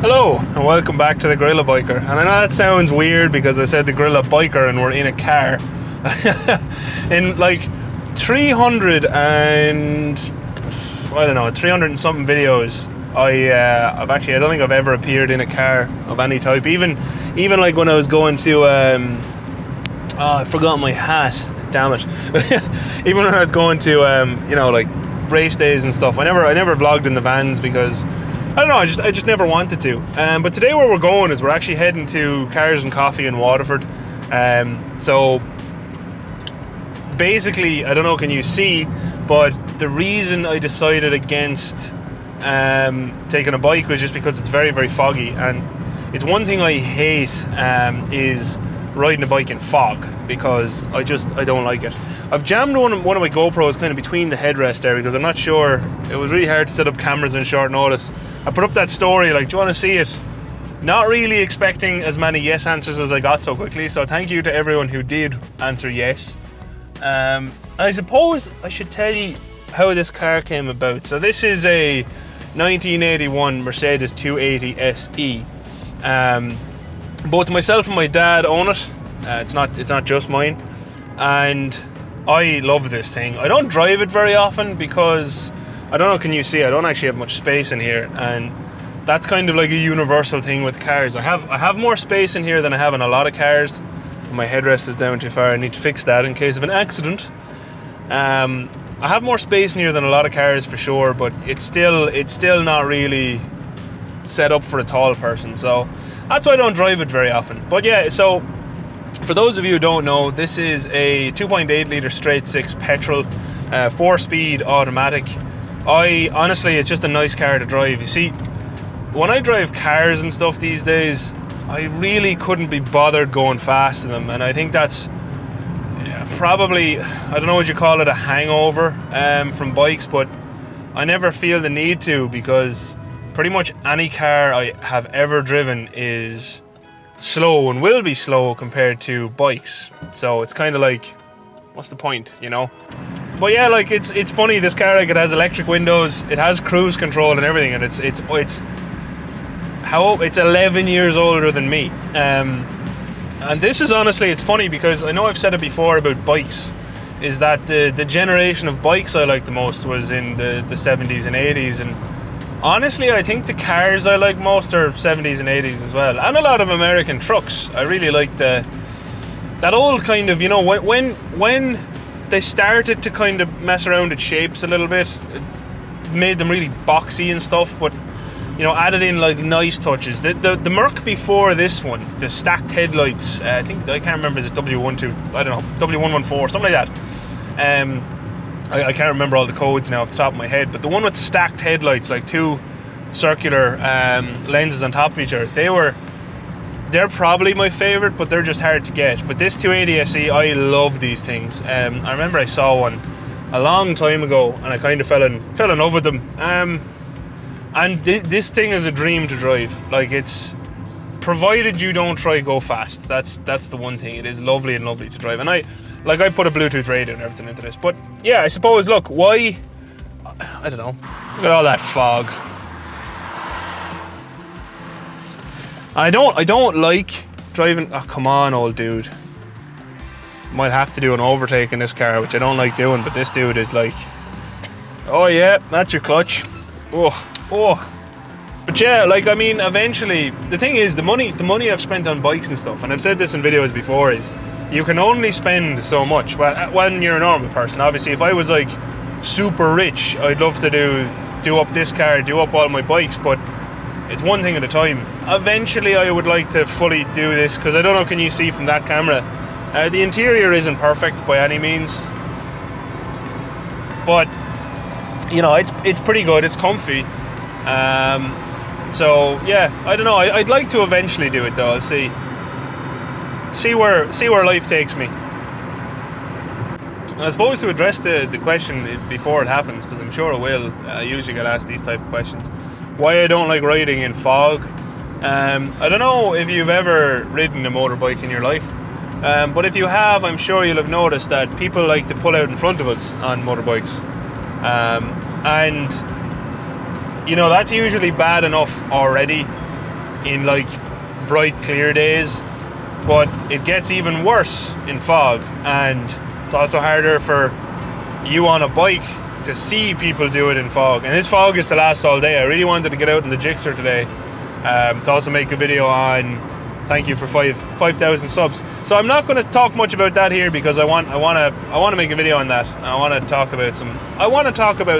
Hello and welcome back to the GorillaBiker. And I know that sounds weird because I said the GorillaBiker and we're in a car. In like 300 and I don't know, 300 and something videos, I don't think I've ever appeared in a car of any type. Even like when I was going to I forgot my hat. Damn it. Even when I was going to you know, like race days and stuff, I never vlogged in the vans because I don't know, I just never wanted to. But today where we're going is we're actually heading to Cars and Coffee in Waterford. So basically, I don't know, can you see, but the reason I decided against taking a bike was just because it's very, very foggy. And it's one thing I hate is riding a bike in fog, because I don't like it. I've jammed one of my GoPros kind of between the headrest there because I'm not sure. It was really hard to set up cameras in short notice. I put up that story like, do you want to see it? Not really expecting as many yes answers as I got so quickly, so thank you to everyone who did answer yes. I suppose I should tell you how this car came about. So this is a 1981 Mercedes 280 SE. Both myself and my dad own it. It's not just mine, and I love this thing. I don't drive it very often because I don't know, can you see, I don't actually have much space in here, and that's kind of like a universal thing with cars. I have more space in here than I have in a lot of cars. My headrest is down too far. I need to fix that in case of an accident. I have more space in here than a lot of cars for sure, but it's still not really set up for a tall person, so that's why I don't drive it very often. But yeah, so for those of you who don't know, this is a 2.8 litre straight six petrol, 4-speed automatic. Honestly, it's just a nice car to drive. You see, when I drive cars and stuff these days, I really couldn't be bothered going fast in them, and I think that's probably, I don't know what you call it, a hangover from bikes, but I never feel the need to, because pretty much any car I have ever driven is slow and will be slow compared to bikes. So it's kind of like, what's the point, you know? But yeah, like it's funny, this car, like, it has electric windows, it has cruise control and everything, and it's 11 years older than me. And this is, honestly, it's funny because I know I've said it before about bikes, is that the generation of bikes I liked the most was in the 70s and 80s, and honestly, I think the cars I like most are 70s and 80s as well, and a lot of American trucks. I really like that old kind of, you know, when they started to kind of mess around with shapes a little bit, it made them really boxy and stuff, but, you know, added in like nice touches. The Merc before this one, the stacked headlights, I can't remember, is it W12, I don't know, W114, something like that. I can't remember all the codes now off the top of my head, but the one with stacked headlights, like two circular lenses on top of each other, they're probably my favorite, but they're just hard to get. But this 280 SE, I love these things. I remember I saw one a long time ago and I kind of fell in love with them. And this thing is a dream to drive. Like, it's, provided you don't try go fast, that's the one thing. It is lovely and lovely to drive, and I put a Bluetooth radio and everything into this. But yeah, I suppose, look, why, I don't know, look at all that fog. I don't like driving, oh come on old dude. Might have to do an overtake in this car, which I don't like doing, but this dude is like, oh yeah, that's your clutch. Oh. But yeah, like, I mean, eventually, the thing is, the money I've spent on bikes and stuff, and I've said this in videos before, is you can only spend so much. Well, when you're a normal person, obviously, if I was like super rich, I'd love to do up this car, do up all my bikes, but it's one thing at a time. Eventually, I would like to fully do this, because I don't know, can you see from that camera? The interior isn't perfect by any means, but you know, it's pretty good. It's comfy. So yeah, I don't know. I'd like to eventually do it though. I'll see where life takes me. And I suppose to address the question before it happens, because I'm sure it will. I usually get asked these type of questions. Why I don't like riding in fog. I don't know if you've ever ridden a motorbike in your life, but if you have, I'm sure you'll have noticed that people like to pull out in front of us on motorbikes. And you know, that's usually bad enough already, in like bright clear days, but it gets even worse in fog, and it's also harder for you on a bike to see people do it in fog. And this fog is to last all day. I really wanted to get out in the Gixxer today to also make a video on thank you for 5,000 subs. So I'm not going to talk much about that here because I want to make a video on that. I want to talk about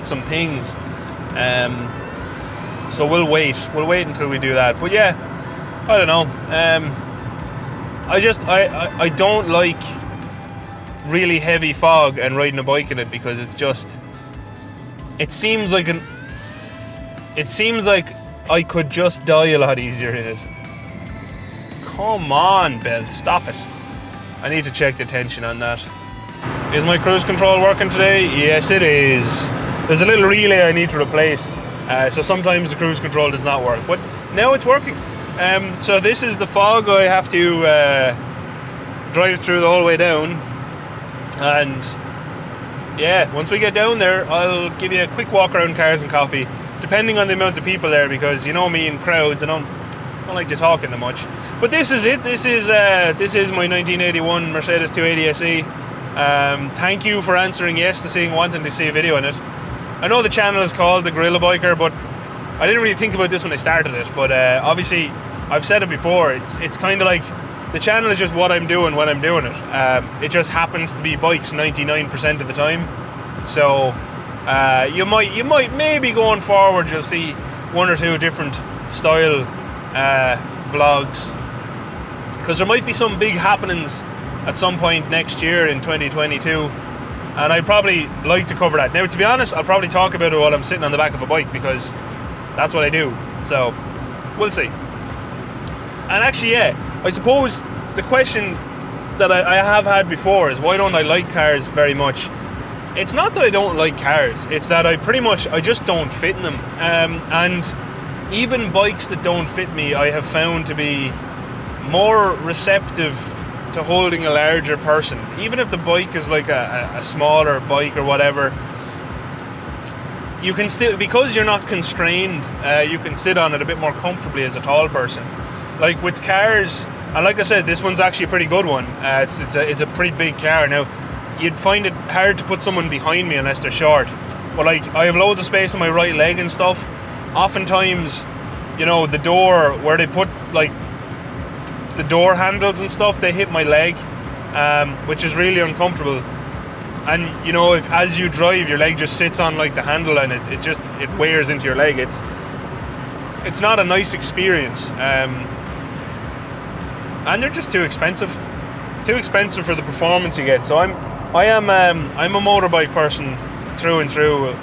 some things. So we'll wait until we do that. But yeah, I don't know. I don't like really heavy fog and riding a bike in it because it seems like I could just die a lot easier in it. Come on, Beth, stop it. I need to check the tension on that. Is my cruise control working today? Yes, it is. There's a little relay I need to replace. So sometimes the cruise control does not work, but now it's working. So this is the fog I have to drive through the whole way down. And yeah, once we get down there, I'll give you a quick walk around Cars and Coffee, depending on the amount of people there, because you know me in crowds, I don't like to talk in that much. But this is it. This is my 1981 Mercedes 280 SE. Thank you for answering yes to wanting to see a video on it. I know the channel is called the GorillaBiker, but I didn't really think about this when I started it. But obviously, I've said it before. It's kind of like the channel is just what I'm doing when I'm doing it. It just happens to be bikes 99% of the time. So you might maybe going forward you'll see one or two different style vlogs, because there might be some big happenings at some point next year in 2022, and I'd probably like to cover that. Now, to be honest, I'll probably talk about it while I'm sitting on the back of a bike, because that's what I do. So we'll see. And actually, yeah, I suppose the question that I have had before is, why don't I like cars very much? It's not that I don't like cars, it's that I just don't fit in them. And even bikes that don't fit me, I have found to be more receptive to holding a larger person. Even if the bike is like a smaller bike or whatever, you can still, because you're not constrained, you can sit on it a bit more comfortably as a tall person. Like with cars, and like I said, this one's actually a pretty good one. It's a pretty big car. Now, you'd find it hard to put someone behind me unless they're short. But like, I have loads of space on my right leg and stuff. Oftentimes, you know, the door where they put like the door handles and stuff, they hit my leg, which is really uncomfortable. And you know, as you drive, your leg just sits on like the handle, and it wears into your leg. It's not a nice experience, and they're just too expensive for the performance you get. So I'm a motorbike person through and through.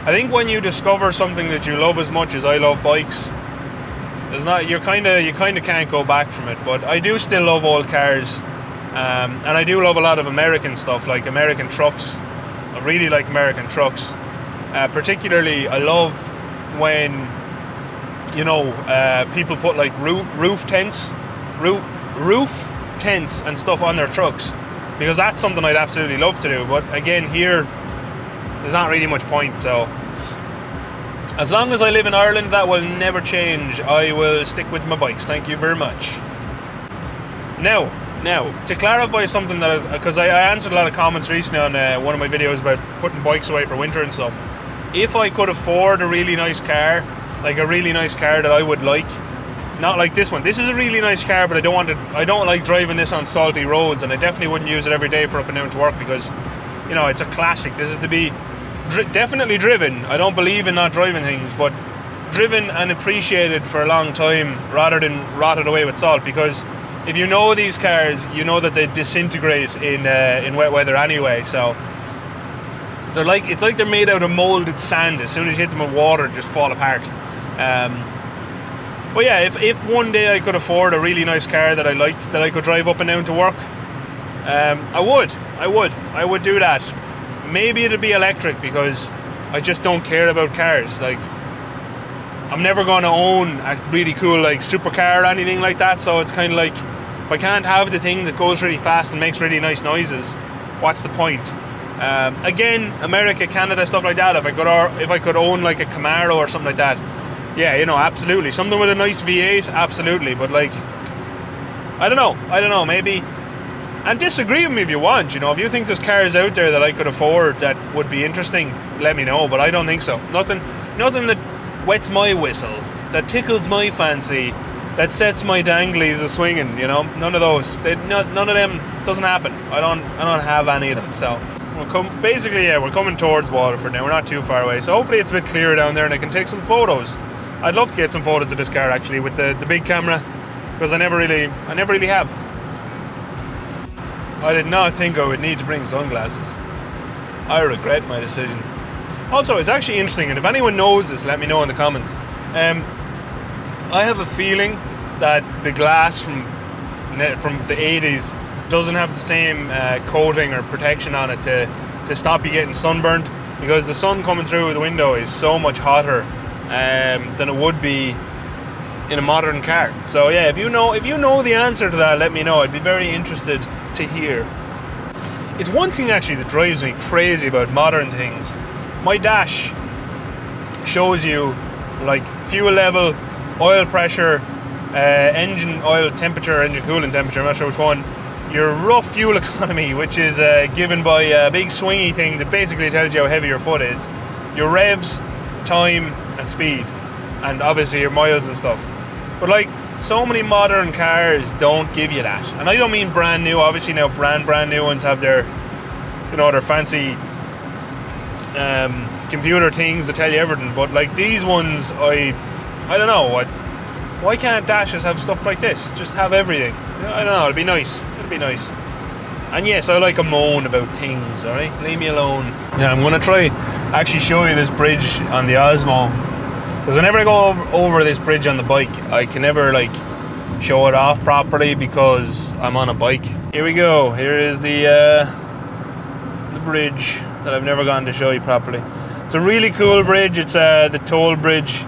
I think when you discover something that you love as much as I love bikes, you kind of can't go back from it. But I do still love old cars, and I do love a lot of American stuff, like American trucks. I really like American trucks. Particularly, I love when, you know, people put like roof tents and stuff on their trucks, because that's something I'd absolutely love to do. But again, here there's not really much point. So as long as I live in Ireland, that will never change. I will stick with my bikes. Thank you very much. Now to clarify something because I answered a lot of comments recently on one of my videos about putting bikes away for winter and stuff. If I could afford a really nice car, like a really nice car that I would like, not like this one. This is a really nice car, but I don't like driving this on salty roads, and I definitely wouldn't use it every day for up and down to work, because, you know, it's a classic. This is to be definitely driven. I don't believe in not driving things, but driven and appreciated for a long time rather than rotted away with salt. Because if you know these cars, you know that they disintegrate in wet weather anyway. So it's like they're made out of molded sand. As soon as you hit them with water, they just fall apart. But yeah, if one day I could afford a really nice car that I liked, that I could drive up and down to work, I would do that. Maybe it'd be electric, because I just don't care about cars. Like, I'm never going to own a really cool like supercar or anything like that. So it's kind of like, if I can't have the thing that goes really fast and makes really nice noises, what's the point? Again, America, Canada, stuff like that. If I could own like a Camaro or something like that, yeah, you know, absolutely. Something with a nice V8, absolutely. But like, I don't know, maybe. And disagree with me if you want, you know. If you think there's cars out there that I could afford that would be interesting, let me know. But I don't think so. Nothing that wets my whistle, that tickles my fancy, that sets my danglies a swinging, you know. None of those. None of them. Doesn't happen. I don't have any of them. So we're coming towards Waterford now. We're not too far away. So hopefully it's a bit clearer down there and I can take some photos. I'd love to get some photos of this car actually with the big camera, because I never really have. I did not think I would need to bring sunglasses. I regret my decision. Also, it's actually interesting, and if anyone knows this, let me know in the comments. I have a feeling that the glass from the 80s doesn't have the same coating or protection on it to stop you getting sunburned, because the sun coming through the window is so much hotter than it would be in a modern car. So yeah, if you know the answer to that, let me know. I'd be very interested to hear. It's one thing actually that drives me crazy about modern things. My dash shows you like fuel level, oil pressure, engine oil temperature, engine coolant temperature, I'm not sure which one, your rough fuel economy, which is given by a big swingy thing that basically tells you how heavy your foot is, your revs, time and speed, and obviously your miles and stuff. But like, so many modern cars don't give you that. And I don't mean brand new. Obviously now brand new ones have their, you know, their fancy computer things that tell you everything. But like these ones, I don't know. Why can't dashes have stuff like this? Just have everything. I don't know. It'd be nice. And yes, I like a moan about things. All right, leave me alone. Yeah, I'm gonna try actually show you this bridge on the Osmo. Because whenever I go over this bridge on the bike, I can never like show it off properly because I'm on a bike. Here we go. Here is the bridge that I've never gotten to show you properly. It's a really cool bridge. It's the toll bridge,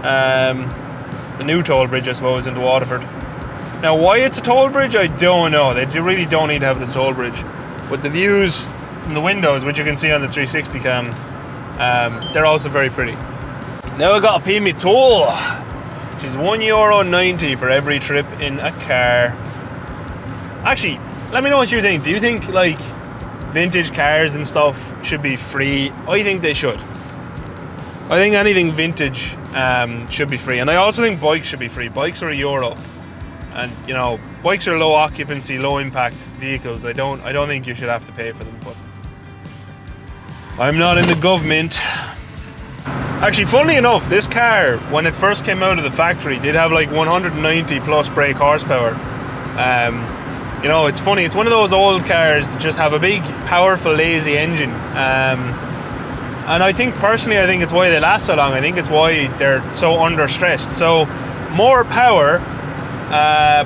the new toll bridge, I suppose, into Waterford. Now, why it's a toll bridge, I don't know. They really don't need to have this toll bridge. But the views from the windows, which you can see on the 360 cam, they're also very pretty. Now I gotta pay me toll, which is €1.90 for every trip in a car. Actually, let me know what you think. Do you think like vintage cars and stuff should be free? I think they should. I think anything vintage should be free, and I also think bikes should be free. Bikes are €1, and you know, bikes are low occupancy, low impact vehicles. I don't think you should have to pay for them. But I'm not in the government. Actually, funnily enough, this car, when it first came out of the factory, did have like 190 plus brake horsepower. You know, it's funny, it's one of those old cars that just have a big, powerful, lazy engine. And I think, personally, I think it's why they last so long. I think it's why they're so under stressed. So, more power,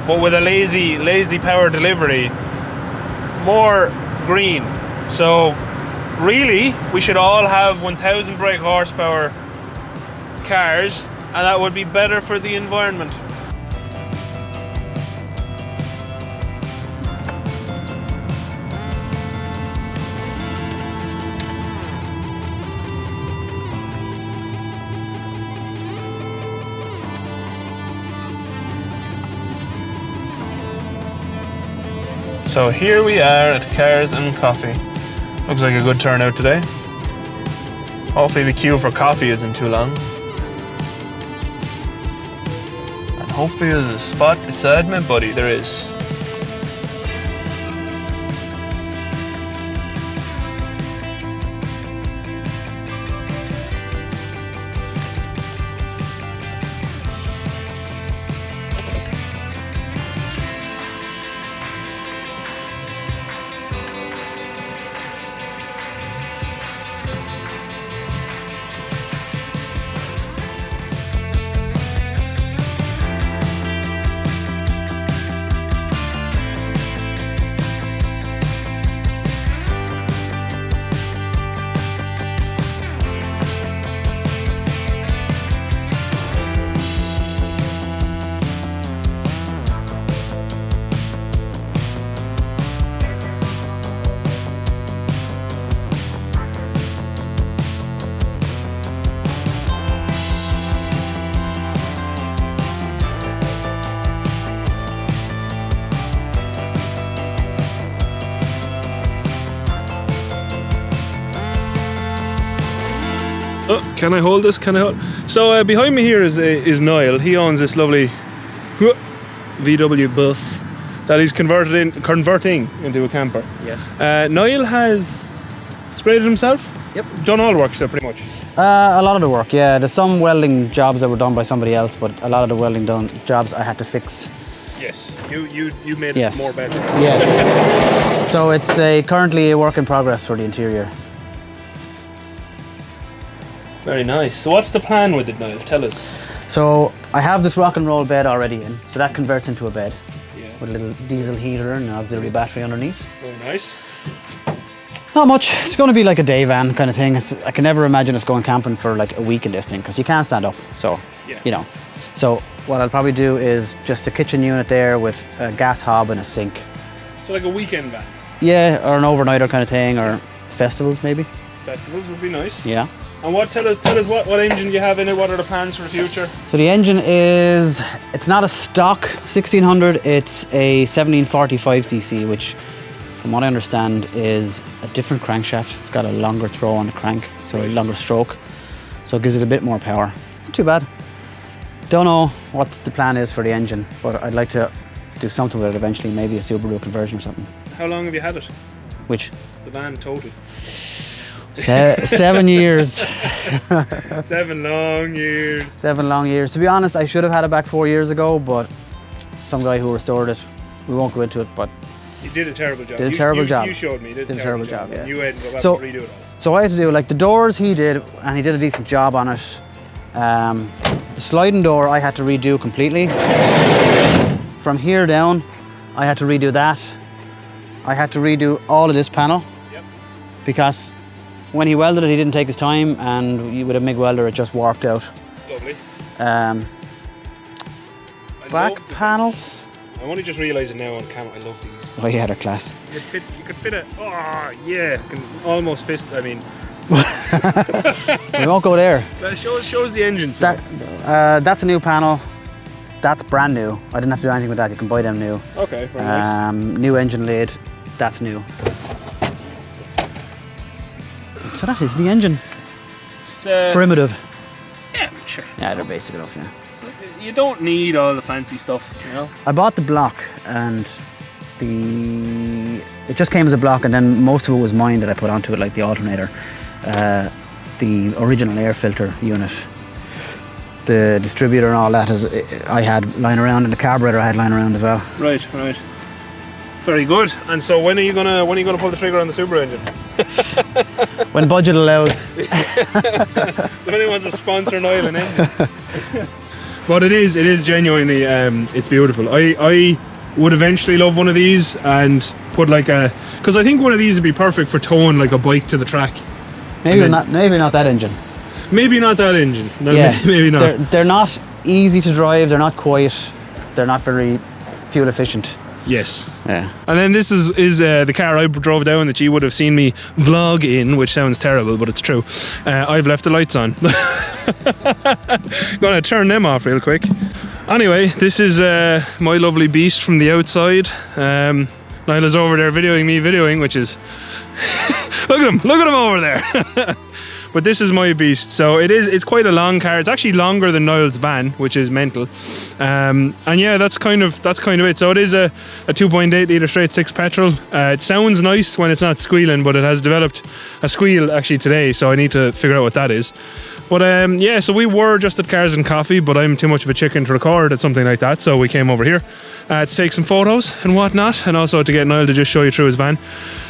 but with a lazy power delivery, more green. So, really, we should all have 1,000 brake horsepower cars, and that would be better for the environment. So here we are at Cars and Coffee. Looks like a good turnout today. Hopefully the queue for coffee isn't too long. And hopefully there's a spot beside my buddy. There is. Can I hold this? Can I hold? So behind me here is Niall. He owns this lovely VW bus that he's converting into a camper. Yes. Niall has sprayed it himself? Yep. Done all the work, so pretty much. A lot of the work, yeah. There's some welding jobs that were done by somebody else, but a lot of the welding jobs I had to fix. Yes. You made Yes. it more better. Yes. So it's currently a work in progress for the interior. Very nice. So what's the plan with it, Niall? Tell us. So I have this rock and roll bed already in, so that converts into a bed. Yeah. With a little diesel heater and an auxiliary battery underneath. Very nice. Not much. It's going to be like a day van kind of thing. I can never imagine us going camping for like a week in this thing because you can't stand up. So, Yeah. you know. So what I'll probably do is just a kitchen unit there with a gas hob and a sink. So like a weekend van. Yeah, or an overnighter kind of thing, or festivals maybe. Festivals would be nice. Yeah. And tell us what engine you have in it, what are the plans for the future? So the engine it's not a stock 1600, it's a 1745cc, which from what I understand is a different crankshaft. It's got a longer throw on the crank, so a longer stroke. So it gives it a bit more power. Not too bad. Don't know what the plan is for the engine, but I'd like to do something with it eventually, maybe a Subaru conversion or something. How long have you had it? Which? The van total. 7 years. 7 long years. 7 long years. To be honest, I should have had it back 4 years ago, but some guy who restored it, we won't go into it, but you did a terrible job. Did a terrible job. You showed me. Did a terrible job. Yeah. You ended up So- having to redo it all. So I had to do like the doors he did, and he did a decent job on it. The sliding door I had to redo completely. From here down, I had to redo that. I had to redo all of this panel. Yep. Because when he welded it, he didn't take his time, and with a MIG welder, it just warped out. Lovely. Back love the panels. I'm only just realising now on camera, I love these. Oh yeah, they're class. You could fit it. Oh yeah, I can almost fist. I mean, We won't go there. that shows the engine. So. That's a new panel. That's brand new. I didn't have to do anything with that. You can buy them new. Okay, very nice. New engine lid. That's new. So that is the engine. It's, Primitive. yeah, sure. Yeah, they're basic enough. Yeah. You don't need all the fancy stuff, you know. I bought the block, and it just came as a block, and then most of it was mine that I put onto it, like the alternator, the original air filter unit, the distributor, and all that. I had lying around, and the carburetor I had lying around as well. Right. Very good. And so when are you gonna pull the trigger on the Subaru engine? When budget allows. So if anyone wants to sponsor an oil and engine. But it is genuinely, it's beautiful. I would eventually love one of these and put like because I think one of these would be perfect for towing like a bike to the track. Maybe not that engine. Maybe not that engine. No, Yeah, maybe not. They're not easy to drive. They're not quiet. They're not very fuel efficient. Yes. Yeah. And then this is the car I drove down that you would have seen me vlog in, which sounds terrible, but it's true. I've left the lights on. Gonna turn them off real quick. Anyway, this is my lovely beast from the outside. Nyla's over there videoing, which is look at him over there. But this is my beast. So it's quite a long car. It's actually longer than Niall's van, which is mental. And yeah, that's kind of it. So it is a 2.8 litre straight 6 petrol. It sounds nice when it's not squealing, but it has developed a squeal actually today, so I need to figure out what that is. But yeah, so we were just at Cars and Coffee, but I'm too much of a chicken to record at something like that, so we came over here to take some photos and whatnot, and also to get Niall to just show you through his van.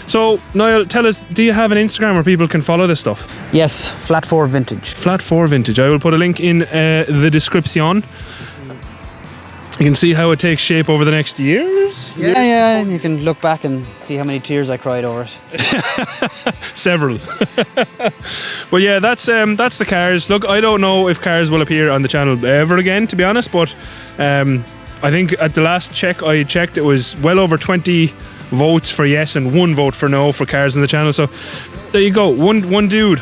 So Niall, tell us, do you have an Instagram where people can follow this stuff? Yes, Flat 4 Vintage. Flat 4 Vintage. I will put a link in the description. You can see how it takes shape over the next years. Yeah, and you can look back and see how many tears I cried over it. Several. But yeah, that's the cars. Look, I don't know if cars will appear on the channel ever again, to be honest, but I think at the last check I checked, it was well over 20 votes for yes and 1 vote for no for cars on the channel. So there you go, one dude.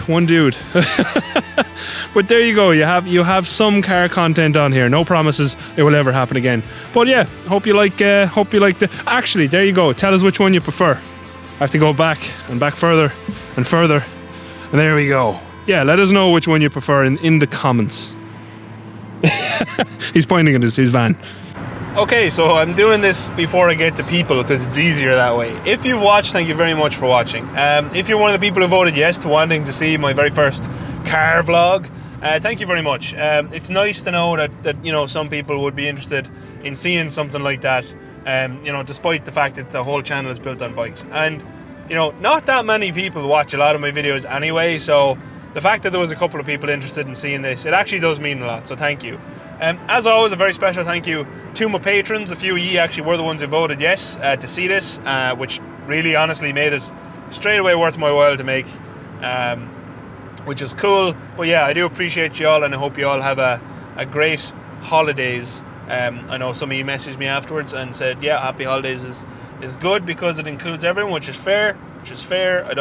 But there you go, you have some car content on here. No promises it will ever happen again. But yeah, hope you like the. Actually, there you go. Tell us which one you prefer. I have to go back and back further and further, and there we go. yeah, let us know which one you prefer in the comments. He's pointing at his van. Okay, so I'm doing this before I get to people because it's easier that way. If you've watched, thank you very much for watching. If you're one of the people who voted yes to wanting to see my very first car vlog, thank you very much. It's nice to know that you know, some people would be interested in seeing something like that. You know, despite the fact that the whole channel is built on bikes, and you know, not that many people watch a lot of my videos anyway. So the fact that there was a couple of people interested in seeing this, it actually does mean a lot. So thank you. As always, a very special thank you to my patrons. A few of you actually were the ones who voted yes to see this, which really honestly made it straight away worth my while to make, which is cool. But yeah, I do appreciate you all, and I hope you all have a great holidays. I know some of you messaged me afterwards and said, yeah, happy holidays is good because it includes everyone, which is fair. I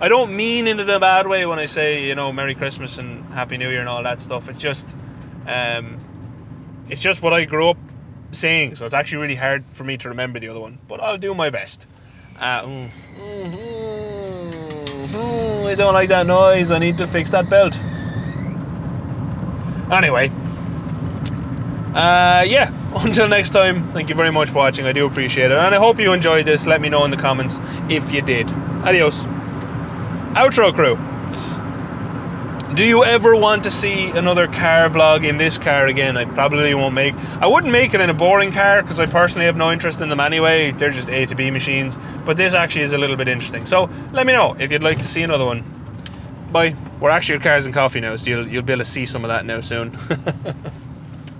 don't mean it in a bad way when I say, you know, Merry Christmas and Happy New Year and all that stuff. It's just what I grew up saying, so it's actually really hard for me to remember the other one, but I'll do my best. I don't like that noise. I need to fix that belt. Anyway, yeah, until next time, thank you very much for watching. I do appreciate it, and I hope you enjoyed this. Let me know in the comments if you did. Adios. Outro crew. Do you ever want to see another car vlog in this car again? I probably won't make. I wouldn't make it in a boring car because I personally have no interest in them anyway. They're just A to B machines. But this actually is a little bit interesting. So let me know if you'd like to see another one. Bye. We're actually at Cars and Coffee now, so you'll be able to see some of that now soon.